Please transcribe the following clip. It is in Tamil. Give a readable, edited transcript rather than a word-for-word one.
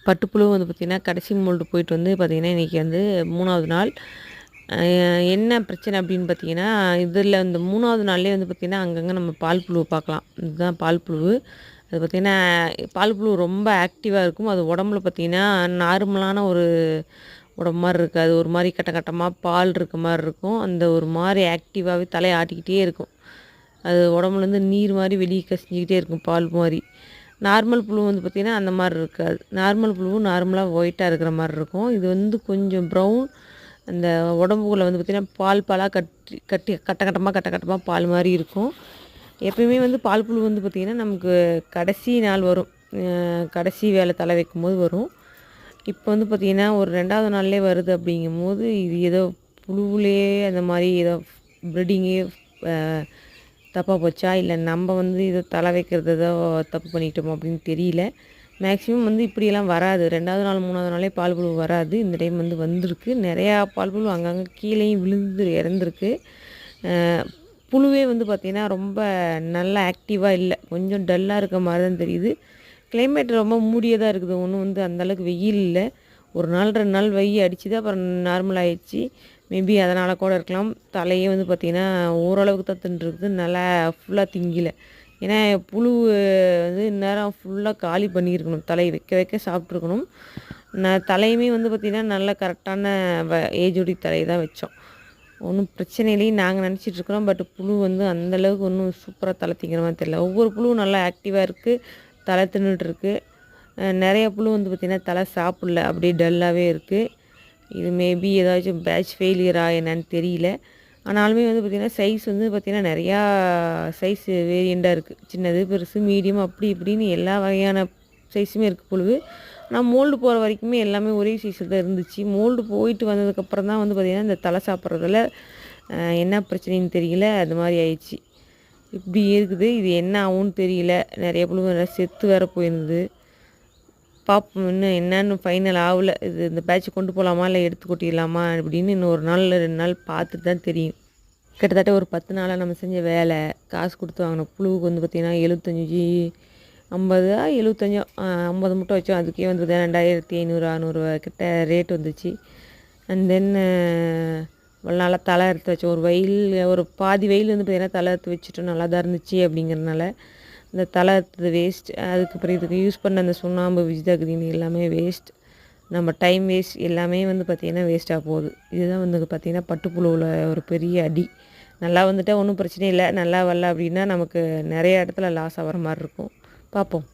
பட்டுப்புழு வந்து பார்த்திங்கன்னா கடைசி மோல்டு போயிட்டு வந்து பார்த்திங்கன்னா இன்றைக்கி வந்து 3வது நாள். என்ன பிரச்சனை அப்படின்னு பார்த்தீங்கன்னா, இதில இந்த 3வது நாள்லேயே வந்து பார்த்திங்கன்னா, அங்கங்கே நம்ம பால் புழுவ பார்க்கலாம். இதுதான் பால் புழு. அது பார்த்திங்கன்னா, பால் புழு ரொம்ப ஆக்டிவாக இருக்கும். அது உடம்புல பார்த்திங்கன்னா, நார்மலான ஒரு உடம்பு மாரி இருக்காது. ஒரு மாரி கட்ட கட்டமா பால் இருக்க மாரி இருக்கும். அந்த ஒரு மாரி ஆக்டிவாவே தலைய ஆட்டிக்கிட்டே இருக்கும். அது உடம்புலேருந்து நீர் மாரி வெளிய கசிஞ்சுக்கிட்டே இருக்கும், பால் மாரி. நார்மல் புழு வந்து பார்த்திங்கன்னா, அந்த மாரி இருக்காது. நார்மல் புழுவும் நார்மலா ஒயிட்டா இருக்கிற மாரி இருக்கும். இது வந்து கொஞ்சம் ப்ரவுன். அந்த உடம்புக்குள்ள வந்து பார்த்திங்கன்னா, பால் பாலா கட்ட கட்டமா பால் மாரி இருக்கும். எப்பயுமே வந்து பால் புழு வந்து பார்த்திங்கன்னா, நமக்கு கடைசி நாள் வரும். கடைசி வேள தலை வைக்கும்போது வரும். இப்போ வந்து பார்த்திங்கன்னா, ஒரு 2வது நாள்லயே வருது அப்படிங்கும்போது, இது ஏதோ புழுவுலயே அந்த மாரி ஏதோ ப்ரீடிங்கே அ தப்பா போச்சா? இல்ல நம்ம வந்து இத தலை வைக்கிறது ஏதோ தப்பு பண்ணிட்டோமா அப்படின்னு தெரியல. மேக்ஸிமம் வந்து இப்படியெல்லாம் வராது. 2வது நாள், 3வது நாளே பால் புழு வராது. இந்த டைம் வந்து வந்திருக்கு. நெறையா பால் புழு அங்கங்க கீழேயும் விழுந்து இறந்துருக்கு. அ புழுவே வந்து பார்த்திங்கன்னா, ரொம்ப நல்லா ஆக்டிவா இல்ல. கொஞ்சம் டல்லா இருக்க மாரி தான் தெரியுது. கிளைமேட் ரொம்ப மூடியதா இருக்குது. ஒண்ணும் வந்து அந்த அளவுக்கு வெயில் இல்ல. 1 நாள் 2 நாள் வெய்ல் அடிச்சுது. அப்புறம் நார்மல் ஆயிடுச்சு. மேபி அதனால கூட இருக்கலாம். தலையே வந்து பார்த்திங்கன்னா, ஓரளவுக்கு தான் தின்றுருக்குது. நல்லா ஃபுல்லா திங்கில. ஏன்னா புழு வந்து இந்நேரம் ஃபுல்லா காலி பண்ணியிருக்கணும். தலைய வைக்க வைக்க சாப்பிட்ருக்கணும். தலையுமே வந்து பார்த்திங்கன்னா, நல்ல கரெக்டான ஏஜோடி தலைய தான் வச்சோம். ஒண்ணும் பிரச்சனை இல்லைன்னு நாங்க நெனச்சிட்ருக்குறோம். பட் புழு வந்து அந்த அளவுக்கு ஒண்ணும் சூப்பரா தல திங்கிற மாரி தெரியல. ஒவ்வொரு புழுவும் நல்லா ஆக்டிவா இருக்கு. தல தின்னுட்டுருக்கு. நெறைய புழு வந்து பார்த்திங்கன்னா, தல சாப்பிடல. அப்படியே டல்லாவே இருக்கு. இது மேபி ஏதாச்சும் பேட்ச் ஃபெயிலியரா என்னன்னு தெரியல. ஆனாலுமே வந்து பார்த்திங்கன்னா, சைஸ் வந்து பார்த்திங்கன்னா, நெறையா சைஸ் வேரியண்ட்டா இருக்கு. சின்னது, பெருசு, மீடியம் அப்படி இப்படின்னு எல்லா வகையான சைஸுமே இருக்கு புழு. ஆனா மோல்டு போகிற வரைக்குமே எல்லாமே ஒரே சைஸில் தான் இருந்துச்சு. மோல்டு போயிட்டு வந்ததுக்கப்புறம் தான் வந்து பார்த்திங்கன்னா, இந்த தலை சாப்பிட்றதுல என்ன பிரச்சனைன்னு தெரியல. அது மாரி ஆயிடுச்சு. இப்படி இருக்குது. இது என்ன ஆகும்னு தெரியல. நெறைய புழு வேற செத்து வேற போயிருந்தது. பார்ப்போம் இன்னும் என்னன்னு ஃபைனல் ஆவல. இது இந்த பேட்ச் கொண்டு போலாமா? இல்ல எடுத்து கொட்டிடலாமா? அப்படின்னு இன்னும் 1 நாள் இல்ல 2 நாள் பார்த்துட்டு தான் தெரியும். கிட்டத்தட்ட ஒரு 10 நாளா நம்ம செஞ்ச வேலை. காசு குடுத்து வாங்குன புழுவுக்கு வந்து பார்த்திங்கன்னா, 75 50 75 50 முட்டை வச்சோம். அதுக்கே வந்து பார்த்தீங்கன்னா, ரூ. 2500 600 கிட்ட ரேட் வந்துச்சு. அண்ட் தென் இவ்வளோ நாளா தலை அறுத்து வச்சோம். ஒரு பாதி வெயில் வந்து பார்த்திங்கன்னா, தலை அறுத்து வச்சுட்டோம். நல்லா தான் இருந்துச்சு அப்படிங்கிறனால. இந்த தலை அறுத்தது வேஸ்ட். அதுக்கப்புறம் இதுக்கு யூஸ் பண்ண அந்த சுண்ணாம்பு, விஜிதா எல்லாமே வேஸ்ட். நம்ம டைம் வேஸ்ட் எல்லாமே வந்து பார்த்திங்கன்னா, வேஸ்ட்டாக போகுது. இதுதான் வந்து பார்த்திங்கன்னா, பட்டுப்புழுவுல ஒரு பெரிய அடி. நல்லா வந்துட்டா ஒண்ணும் பிரச்சனை இல்ல. நல்லா வரல அப்படின்னா, நமக்கு நெறைய இடத்துல லாஸ் ஆகுற மாரி இருக்கும். பார்ப்போம்.